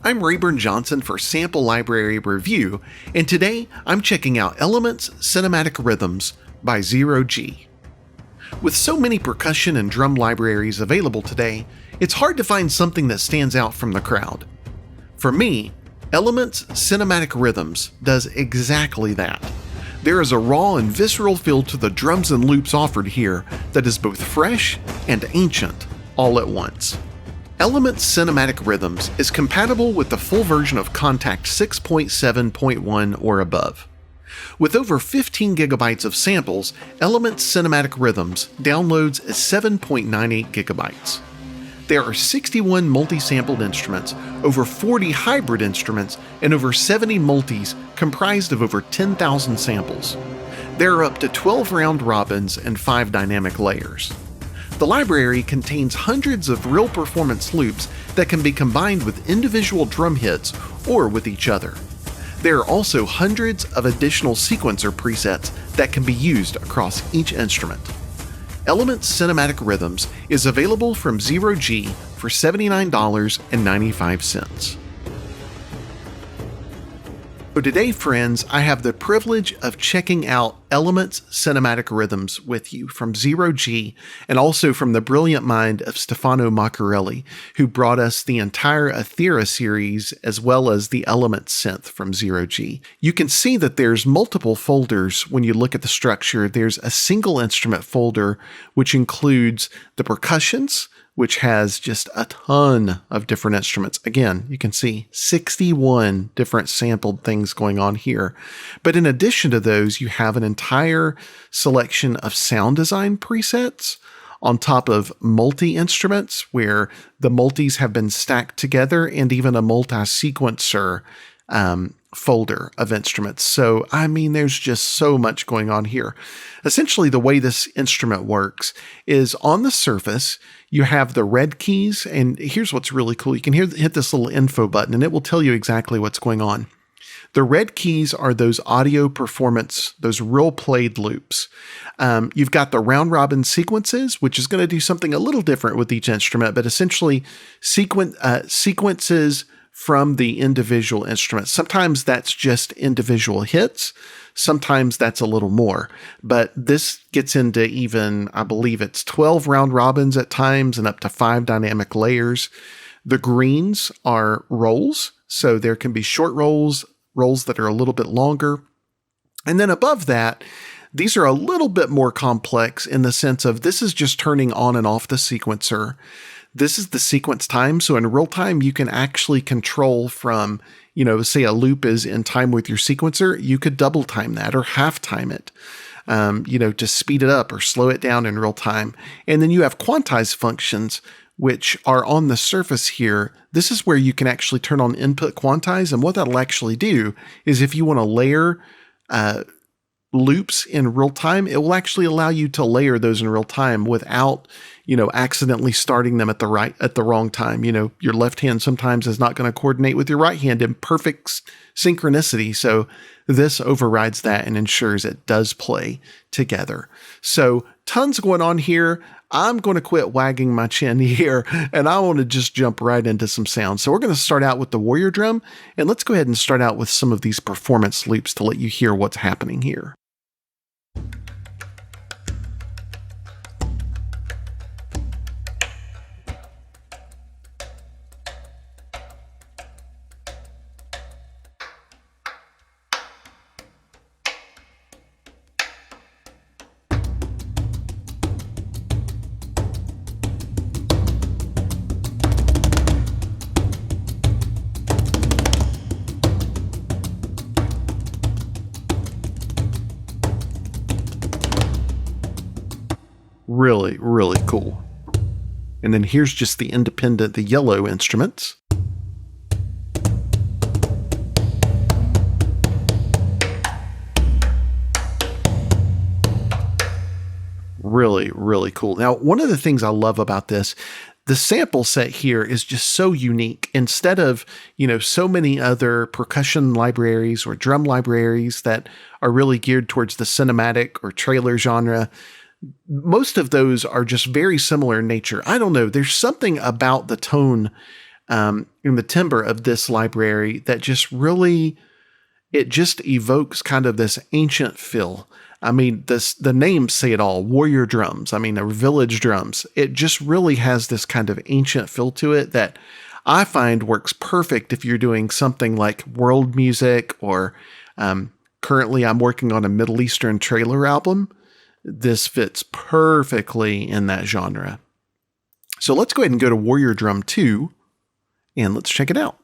I'm Raborn Johnson for Sample Library Review, and today I'm checking out Elements Cinematic Rhythms by Zero G. With so many percussion and drum libraries available today, it's hard to find something that stands out from the crowd. For me, Elements Cinematic Rhythms does exactly that. There is a raw and visceral feel to the drums and loops offered here that is both fresh and ancient all at once. Elements Cinematic Rhythms is compatible with the full version of Kontakt 6.7.1 or above. With over 15 gigabytes of samples, Elements Cinematic Rhythms downloads is 7.98 gigabytes. There are 61 multi-sampled instruments, over 40 hybrid instruments, and over 70 multis comprised of over 10,000 samples. There are up to 12 round robins and 5 dynamic layers. The library contains hundreds of real performance loops that can be combined with individual drum hits or with each other. There are also hundreds of additional sequencer presets that can be used across each instrument. Elements Cinematic Rhythms is available from Zero G for $79.95. So today, friends, I have the privilege of checking out Elements Cinematic Rhythms with you from Zero G and also from the brilliant mind of Stefano Maccarelli, who brought us the entire Ethera series as well as the Elements synth from Zero G. You can see that there's multiple folders when you look at the structure. There's a single instrument folder, which includes the percussions, which has just a ton of different instruments. Again, you can see 61 different sampled things going on here. But in addition to those, you have an entire selection of sound design presets on top of multi-instruments where the multis have been stacked together, and even a multi-sequencer folder of instruments. So, I mean, there's just so much going on here. Essentially, the way this instrument works is on the surface, you have the red keys, and here's what's really cool. You can hit this little info button, and it will tell you exactly what's going on. The red keys are those audio performance, those real played loops. You've got the round robin sequences, which is going to do something a little different with each instrument, but essentially sequences from the individual instruments. Sometimes that's just individual hits. Sometimes that's a little more. But this gets into even, I believe it's 12 round robins at times and up to 5 dynamic layers. The greens are rolls. So there can be short rolls that are a little bit longer. And then above that, these are a little bit more complex in the sense of this is just turning on and off the sequencer. This is the sequence time. So in real time, you can actually control from, say a loop is in time with your sequencer, you could double time that or half time it, to speed it up or slow it down in real time. And then you have quantize functions, which are on the surface here. This is where you can actually turn on input quantize. And what that'll actually do is if you want to layer loops in real time, it will actually allow you to layer those in real time without, accidentally starting them at the wrong time. Your left hand sometimes is not going to coordinate with your right hand in perfect synchronicity. So this overrides that and ensures it does play together. So tons going on here. I'm going to quit wagging my chin here, and I want to just jump right into some sounds. So we're going to start out with the warrior drum, and let's go ahead and start out with some of these performance loops to let you hear what's happening here. Really, really cool. And then here's just the yellow instruments. Really, really cool. Now, one of the things I love about this, the sample set here is just so unique. Instead of, so many other percussion libraries or drum libraries that are really geared towards the cinematic or trailer genre, most of those are just very similar in nature. I don't know. There's something about the tone in the timbre of this library that just really, it just evokes kind of this ancient feel. I mean, the names say it all. Warrior drums. I mean, or village drums. It just really has this kind of ancient feel to it that I find works perfect if you're doing something like world music, or currently I'm working on a Middle Eastern trailer album. This fits perfectly in that genre. So let's go ahead and go to Warrior Drum 2 and let's check it out.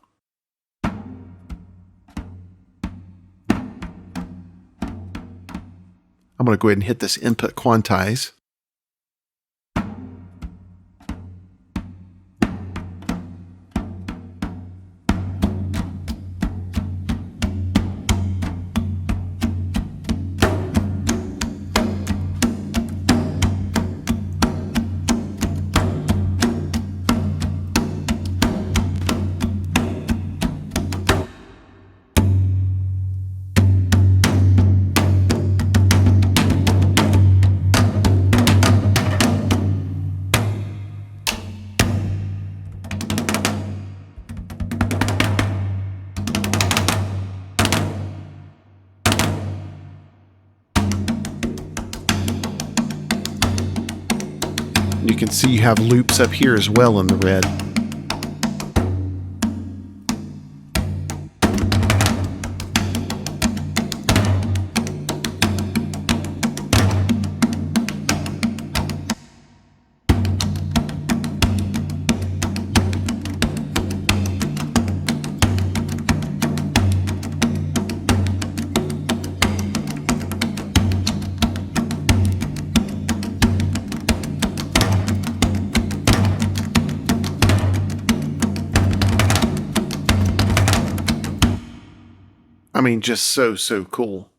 I'm going to go ahead and hit this input quantize. You can see you have loops up here as well in the red. I mean, just so cool.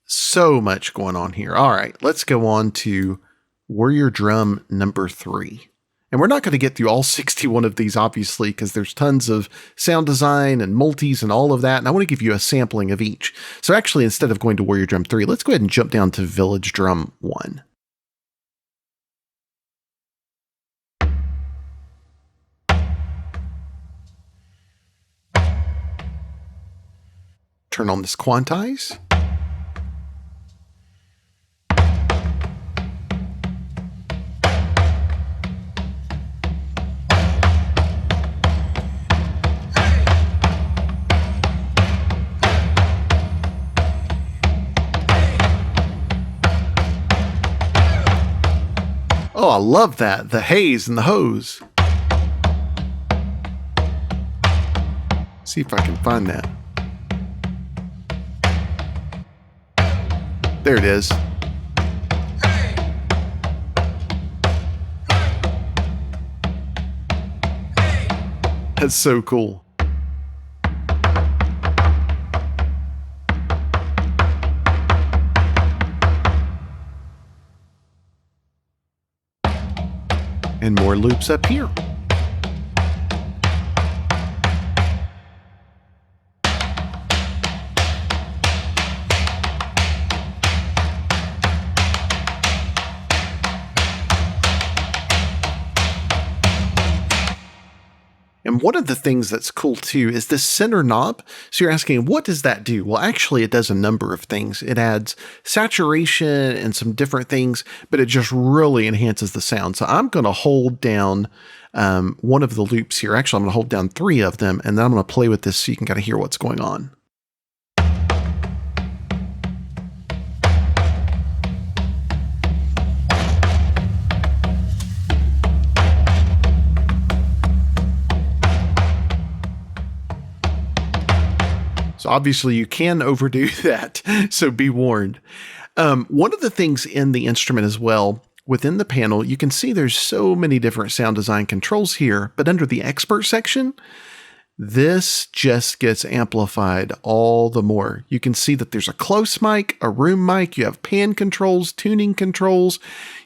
So much going on here. All right, let's go on to Warrior Drum number 3. And we're not going to get through all 61 of these, obviously, because there's tons of sound design and multis and all of that. And I want to give you a sampling of each. So actually, instead of going to Warrior Drum 3, let's go ahead and jump down to Village Drum 1. Turn on this quantize. Oh, I love that. The haze and the hose. See if I can find that. There it is. That's so cool. And more loops up here. And one of the things that's cool too is this center knob. So you're asking, what does that do? Well, actually it does a number of things. It adds saturation and some different things, but it just really enhances the sound. So I'm going to hold down one of the loops here. Actually, I'm going to hold down 3 of them, and then I'm going to play with this so you can kind of hear what's going on. So obviously you can overdo that, so be warned. One of the things in the instrument as well, within the panel, you can see there's so many different sound design controls here, but under the expert section, this just gets amplified all the more. You can see that there's a close mic, a room mic, you have pan controls, tuning controls.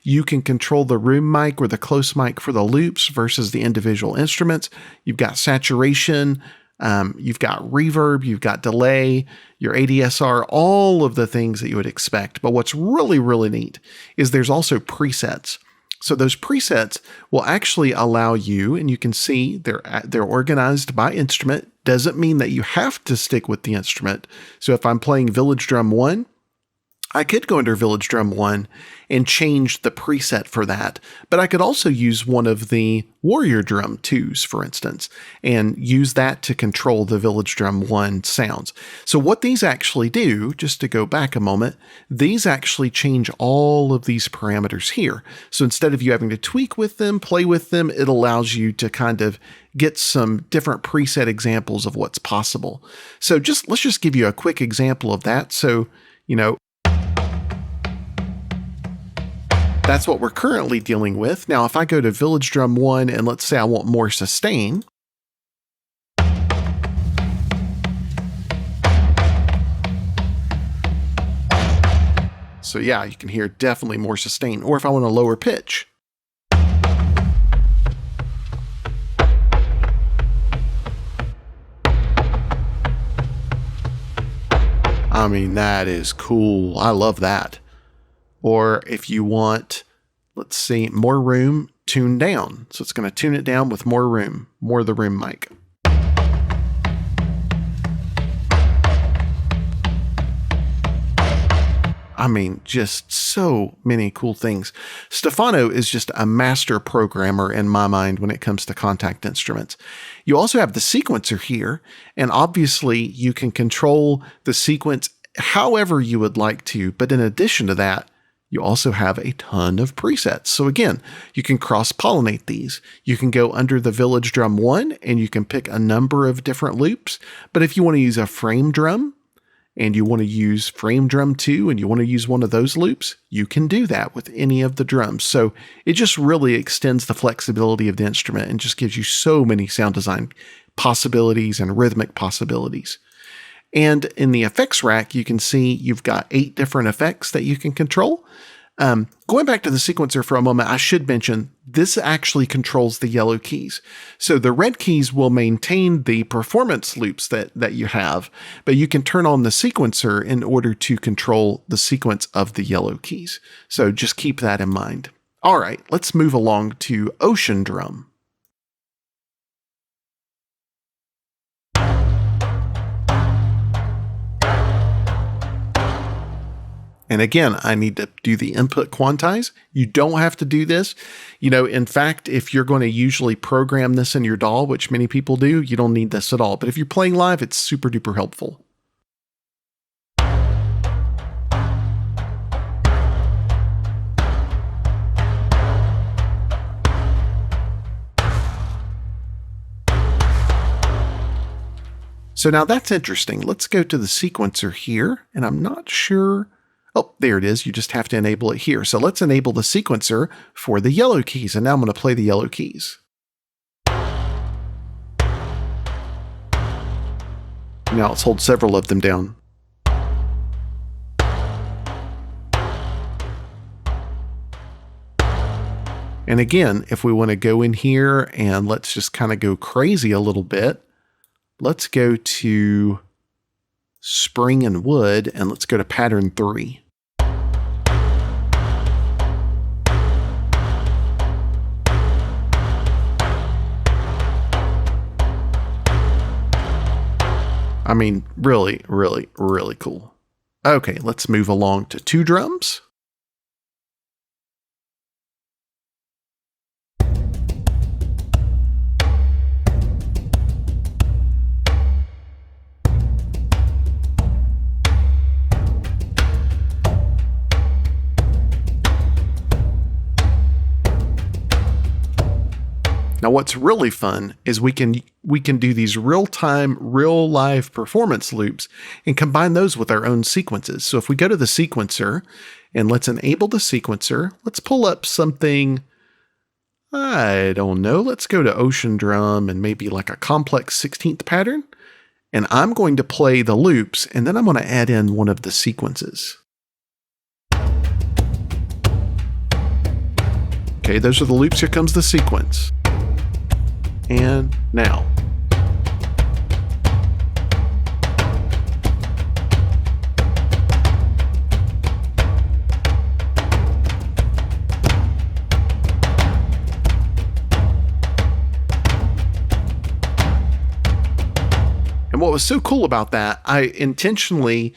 You can control the room mic or the close mic for the loops versus the individual instruments. You've got saturation, you've got reverb, you've got delay, your ADSR, all of the things that you would expect. But what's really, really neat is there's also presets. So those presets will actually allow you, and you can see they're organized by instrument. Doesn't mean that you have to stick with the instrument. So if I'm playing Village Drum 1, I could go under Village Drum 1 and change the preset for that, but I could also use one of the Warrior Drum 2s, for instance, and use that to control the Village Drum 1 sounds. So what these actually do, just to go back a moment, these actually change all of these parameters here. So instead of you having to tweak with them, play with them, it allows you to kind of get some different preset examples of what's possible. So let's just give you a quick example of that. So, that's what we're currently dealing with. Now, if I go to Village Drum 1 and let's say I want more sustain, so yeah, you can hear definitely more sustain. Or if I want a lower pitch, I mean, that is cool. I love that. Or if you want, let's see, more room, tune down. So it's going to tune it down with more room, more of the room mic. I mean, just so many cool things. Stefano is just a master programmer in my mind when it comes to contact instruments. You also have the sequencer here, and obviously you can control the sequence however you would like to, but in addition to that, you also have a ton of presets. So again, you can cross-pollinate these. You can go under the Village Drum 1 and you can pick a number of different loops. But if you want to use a frame drum and you want to use frame drum 2 and you want to use one of those loops, you can do that with any of the drums. So it just really extends the flexibility of the instrument and just gives you so many sound design possibilities and rhythmic possibilities. And in the effects rack, you can see you've got 8 different effects that you can control. Going back to the sequencer for a moment, I should mention this actually controls the yellow keys. So the red keys will maintain the performance loops that you have, but you can turn on the sequencer in order to control the sequence of the yellow keys. So just keep that in mind. All right, let's move along to Ocean Drum. And again, I need to do the input quantize. You don't have to do this. In fact, if you're going to usually program this in your DAW, which many people do, you don't need this at all. But if you're playing live, it's super duper helpful. So now that's interesting. Let's go to the sequencer here, and I'm not sure. Oh, there it is. You just have to enable it here. So let's enable the sequencer for the yellow keys. And now I'm going to play the yellow keys. Now let's hold several of them down. And again, if we want to go in here and let's just kind of go crazy a little bit, let's go to Spring and Wood, and let's go to pattern 3. I mean, really, really, really cool. Okay, let's move along to 2 drums. Now, what's really fun is we can do these real-time, real-live performance loops and combine those with our own sequences. So if we go to the sequencer and let's enable the sequencer, let's pull up something, I don't know, let's go to Ocean Drum and maybe like a complex 16th pattern. And I'm going to play the loops and then I'm going to add in one of the sequences. Okay, those are the loops. Here comes the sequence. And now. And what was so cool about that, I intentionally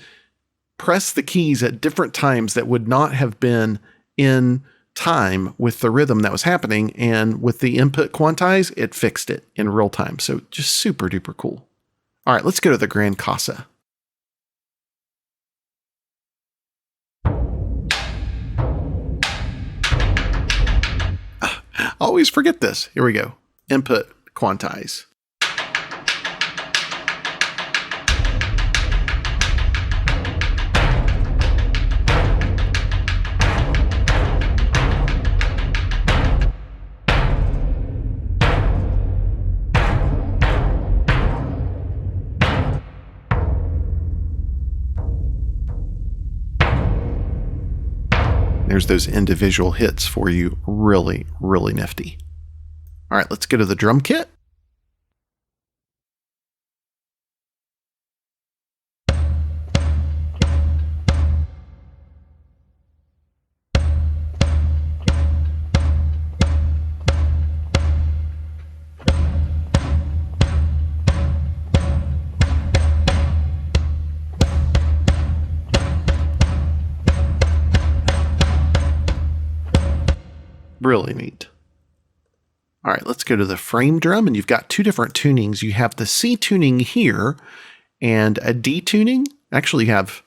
pressed the keys at different times that would not have been in time with the rhythm that was happening. And with the input quantize, it fixed it in real time. So just super duper cool. All right, let's go to the Grand Casa. I always forget this. Here we go. Input quantize. There's those individual hits for you. Really, really nifty. All right, let's go to the drum kit. Really neat. All right, let's go to the frame drum, and you've got two different tunings. You have the C tuning here and a D tuning. Actually, you have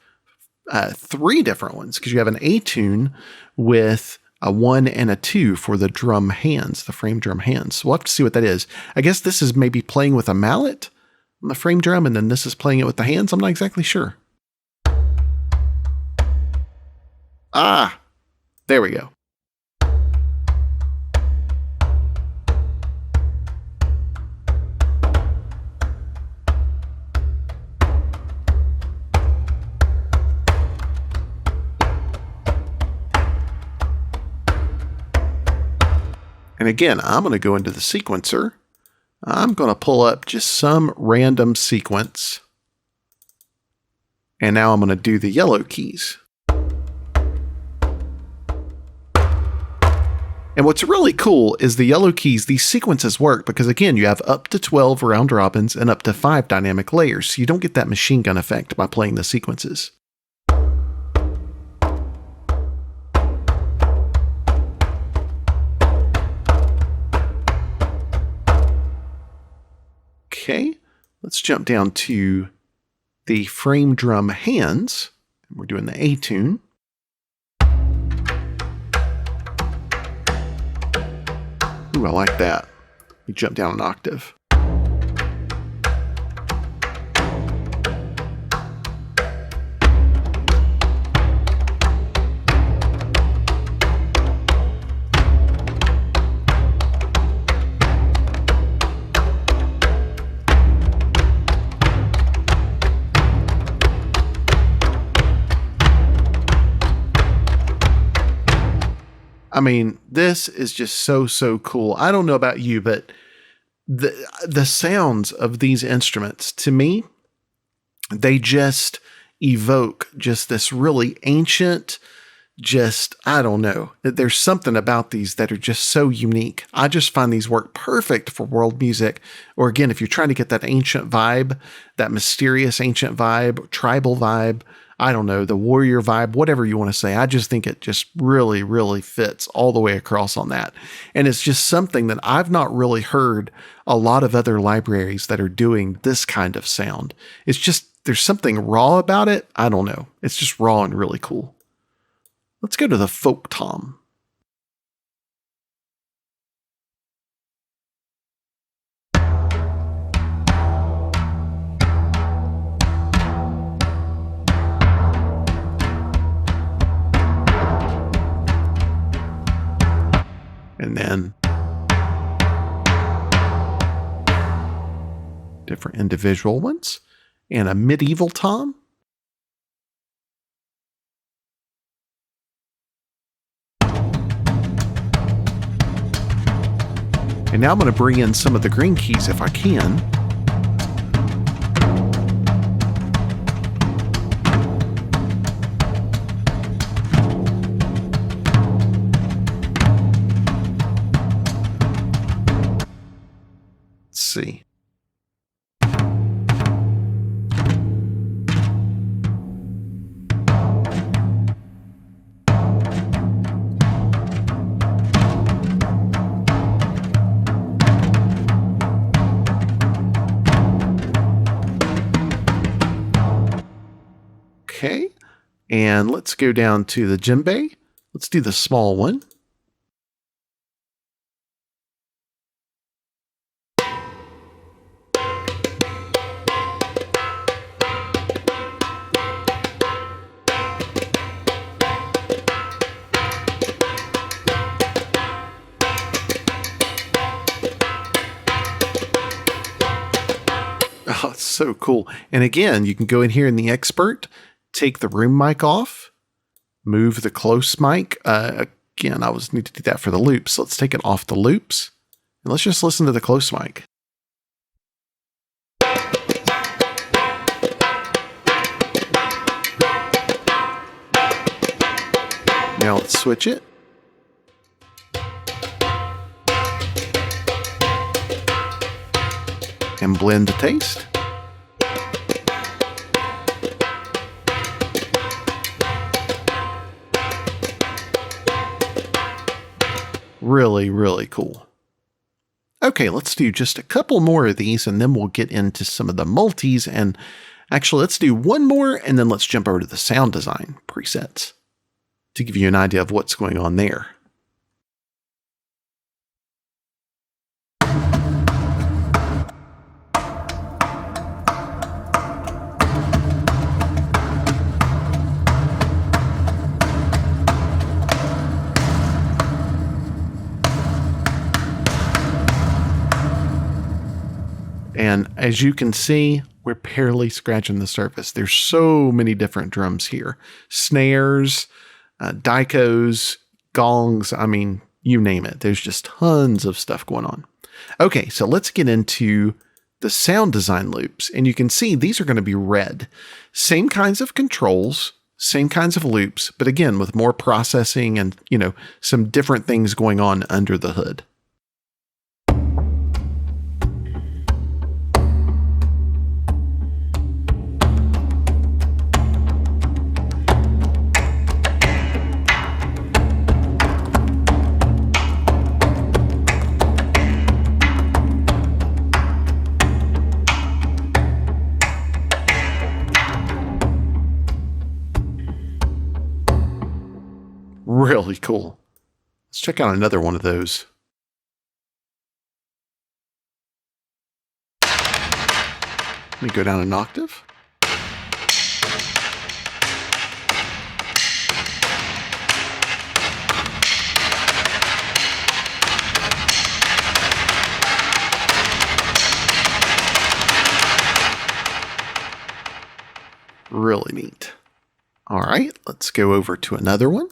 three different ones because you have an A tune with a 1 and a 2 for the drum hands, the frame drum hands. So we'll have to see what that is. I guess this is maybe playing with a mallet on the frame drum, and then this is playing it with the hands. I'm not exactly sure. Ah, there we go. And again, I'm going to go into the sequencer. I'm going to pull up just some random sequence. And now I'm going to do the yellow keys. And what's really cool is the yellow keys, these sequences work because, again, you have up to 12 round robins and up to 5 dynamic layers. So you don't get that machine gun effect by playing the sequences. Okay, let's jump down to the frame drum hands. We're doing the A tune. Ooh, I like that. You jump down an octave. I mean, this is just so cool. I don't know about you, but the sounds of these instruments, to me, they just evoke just this really ancient, I don't know. There's something about these that are just so unique. I just find these work perfect for world music. Or again, if you're trying to get that ancient vibe, that mysterious ancient vibe, tribal vibe, I don't know, the warrior vibe, whatever you want to say. I just think it just really fits all the way across on that. And it's just something that I've not really heard a lot of other libraries that are doing this kind of sound. It's just, there's something raw about it. I don't know. It's just raw and really cool. Let's go to the folk tom. And then different individual ones and a medieval tom. And now I'm going to bring in some of the green keys if I can. See. And let's go down to the djembe. Let's do the small one. Oh, it's so cool. And again, you can go in here in the expert, take the room mic off, move the close mic. Again, I always need to do that for the loops. So let's take it off the loops and let's just listen to the close mic. Now let's switch it. And blend the taste. Really, really cool. Okay, let's do just a couple more of these and then we'll get into some of the multis. And actually, let's do one more and then let's jump over to the sound design presets to give you an idea of what's going on there. And as you can see, we're barely scratching the surface. There's so many different drums here. Snares, dicos, gongs, I mean, you name it. There's just tons of stuff going on. Okay, so let's get into the sound design loops. And you can see these are going to be red. Same kinds of controls, same kinds of loops, but again, with more processing and, some different things going on under the hood. Really cool. Let's check out another one of those. Let me go down an octave. Really neat. All right, let's go over to another one.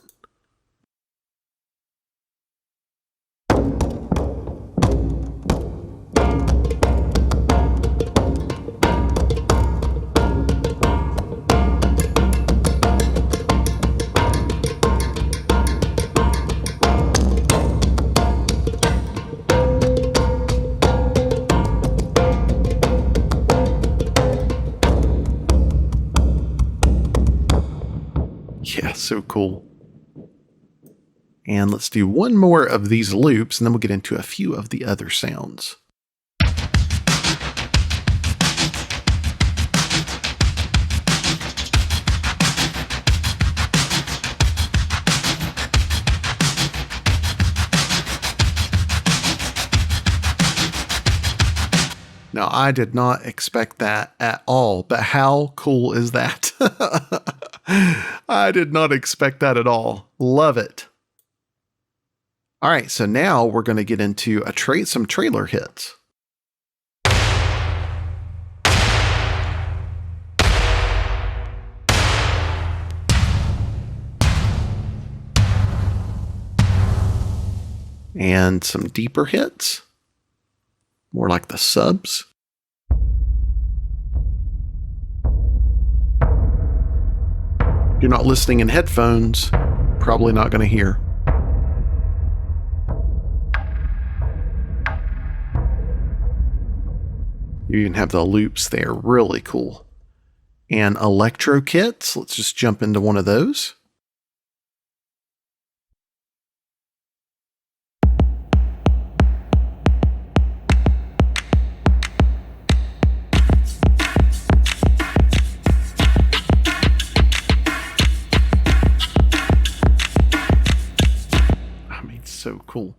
Yeah, so cool. And let's do one more of these loops, and then we'll get into a few of the other sounds. Now, I did not expect that at all, but how cool is that? I did not expect that at all. Love it. All right, so now we're going to get into some trailer hits. And some deeper hits. More like the subs. If you're not listening in headphones, probably not going to hear. You even have the loops there. Really cool. And electro kits. Let's just jump into one of those. cool.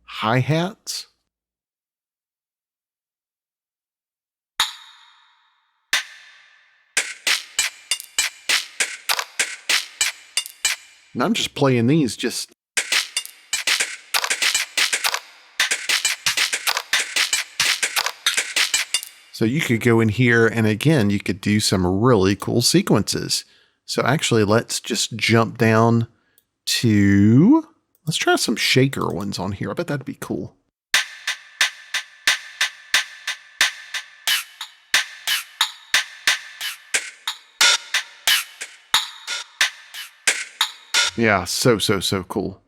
Hi-hats. And I'm just playing these just... So you could go in here and again, you could do some really cool sequences. So actually, let's just jump down to... Let's try some shaker ones on here. I bet that'd be cool. Yeah, so cool.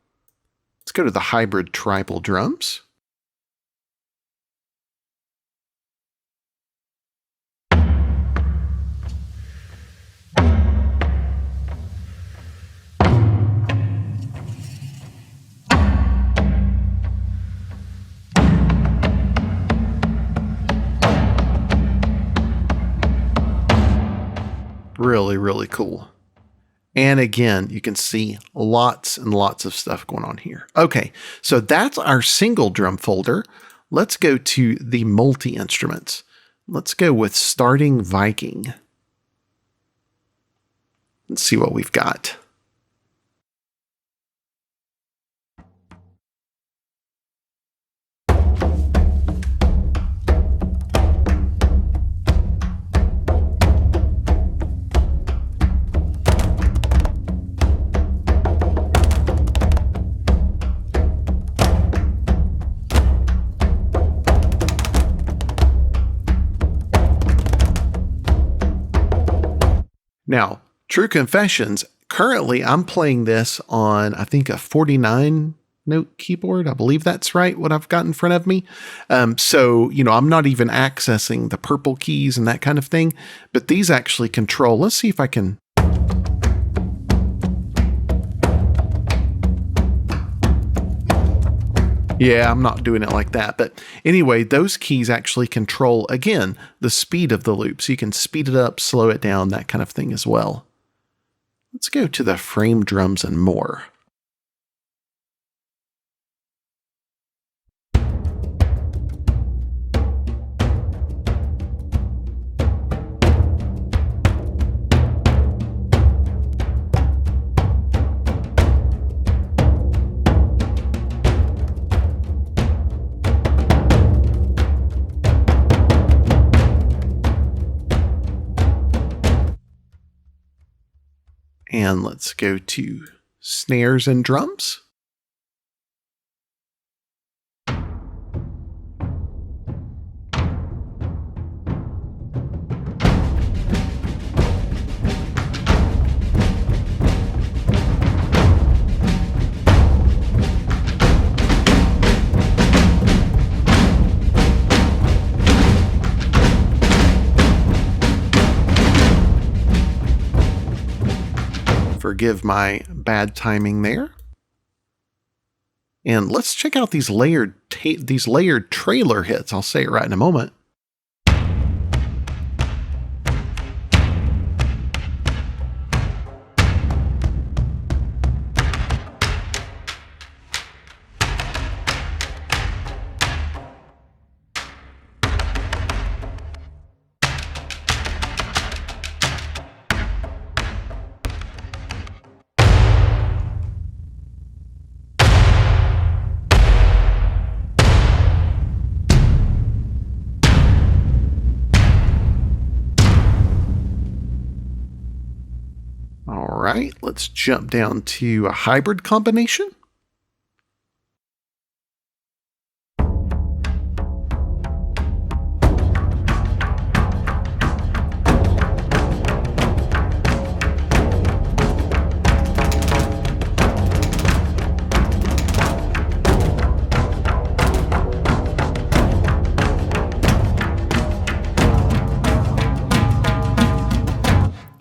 Let's go to the hybrid tribal drums. Really, really cool. And again, you can see lots and lots of stuff going on here. Okay, so that's our single drum folder. Let's go to the multi-instruments. Let's go with Starting Viking. Let's see what we've got. Now, true confessions, currently I'm playing this on, I think, a 49 note keyboard. I believe that's right, what I've got in front of me. So, I'm not even accessing the purple keys and that kind of thing, but these actually control. Let's see if I can... Yeah, I'm not doing it like that. But anyway, those keys actually control, again, the speed of the loop. So you can speed it up, slow it down, that kind of thing as well. Let's go to the frame drums and more. And let's go to snares and drums. Forgive my bad timing there. And let's check out these layered trailer hits. I'll say it right in a moment. All right, let's jump down to a hybrid combination.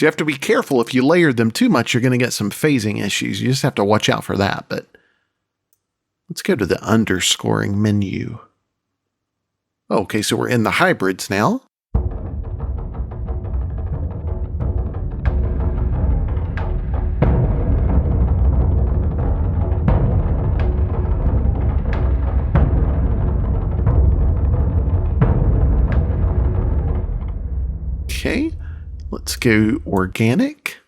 You have to be careful. If you layer them too much, you're going to get some phasing issues. You just have to watch out for that. But let's go to the underscoring menu. Okay, so we're in the hybrids now. Okay, let's go organic.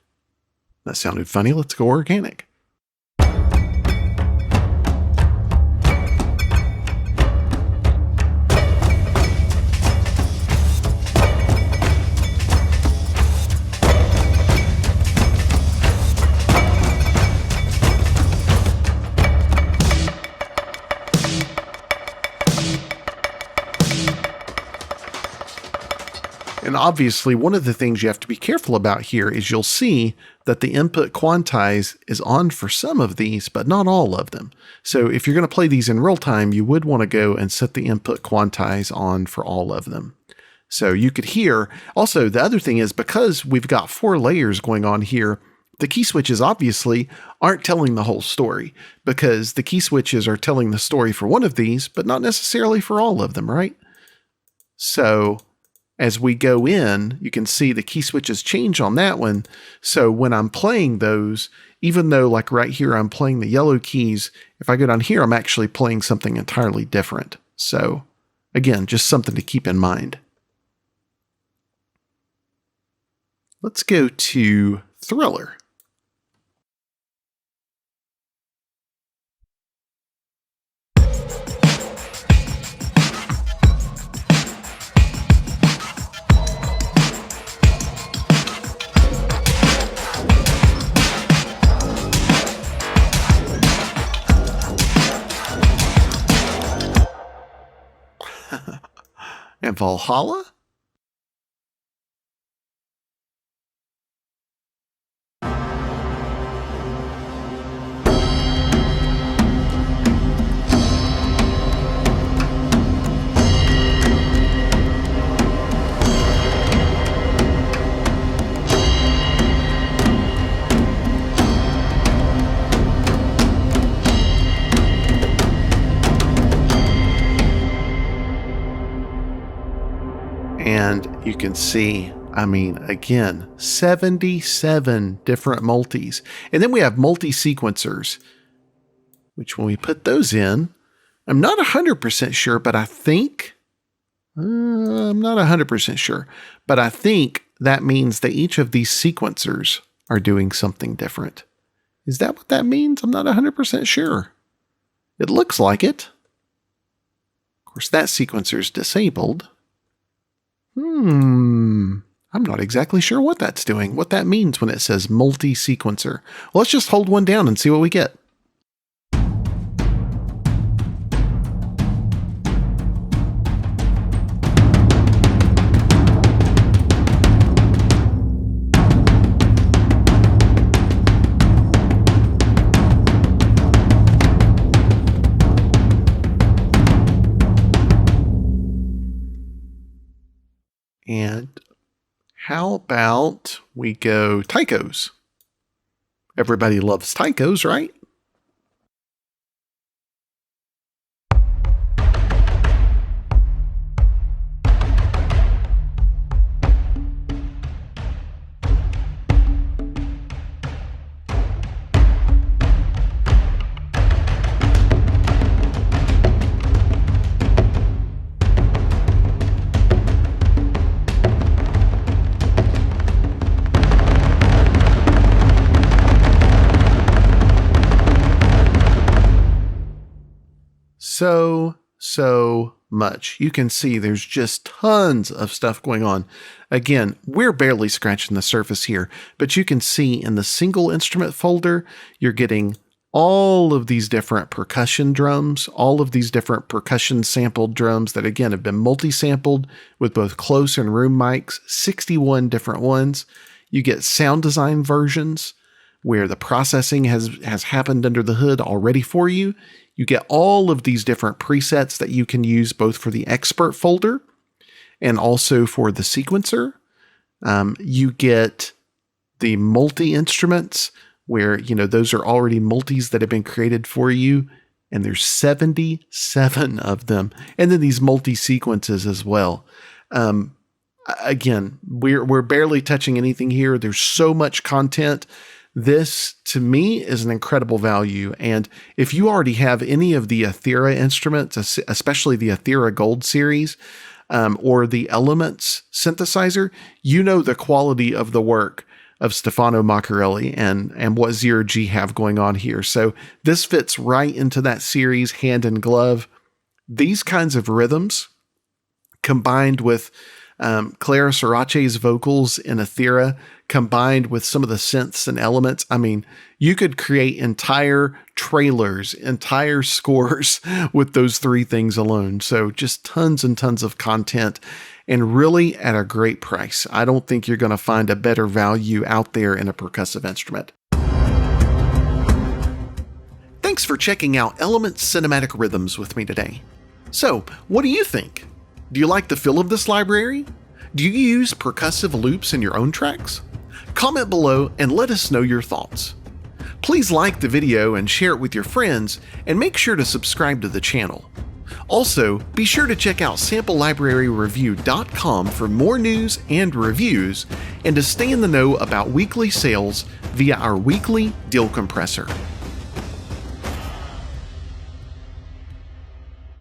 That sounded funny. Let's go organic. And obviously, one of the things you have to be careful about here is you'll see that the input quantize is on for some of these, but not all of them. So if you're going to play these in real time, you would want to go and set the input quantize on for all of them. So you could hear, also the other thing is because we've got 4 layers going on here, the key switches obviously aren't telling the whole story because the key switches are telling the story for one of these, but not necessarily for all of them, right? So as we go in, you can see the key switches change on that one. So when I'm playing those, even though like right here, I'm playing the yellow keys, if I go down here, I'm actually playing something entirely different. So again, just something to keep in mind. Let's go to Thriller. And Valhalla? And you can see, I mean, again, 77 different multis. And then we have multi-sequencers, which when we put those in, I'm not 100% sure, but I think, I'm not 100% sure, but I think that means that each of these sequencers are doing something different. Is that what that means? I'm not 100% sure. It looks like it. Of course, that sequencer is disabled. I'm not exactly sure what that's doing, what that means when it says multi-sequencer. Well, let's just hold one down and see what we get. And how about we go taikos? Everybody loves taikos, right? So much. You can see there's just tons of stuff going on. Again, we're barely scratching the surface here, but you can see in the single instrument folder, you're getting all of these different percussion drums, all of these different percussion sampled drums that again have been multi-sampled with both close and room mics, 61 different ones. You get sound design versions where the processing has happened under the hood already for you. You get all of these different presets that you can use both for the expert folder and also for the sequencer. You get the multi-instruments where, you know, those are already multis that have been created for you. And there's 77 of them. And then these multi-sequences as well. Again, we're barely touching anything here. There's so much content. This, to me, is an incredible value. And if you already have any of the Aethera instruments, especially the Aethera Gold series, or the Elements synthesizer, you know the quality of the work of Stefano Maccarelli and what Zero G have going on here. So this fits right into that series, hand in glove. These kinds of rhythms combined with Clara Sarace's vocals in Aethera, combined with some of the synths and elements. I mean, you could create entire trailers, entire scores with those three things alone. So just tons and tons of content, and really at a great price. I don't think you're going to find a better value out there in a percussive instrument. Thanks for checking out Elements Cinematic Rhythms with me today. So, what do you think? Do you like the feel of this library? Do you use percussive loops in your own tracks? Comment below and let us know your thoughts. Please like the video and share it with your friends, and make sure to subscribe to the channel. Also, be sure to check out SampleLibraryReview.com for more news and reviews, and to stay in the know about weekly sales via our weekly deal compressor.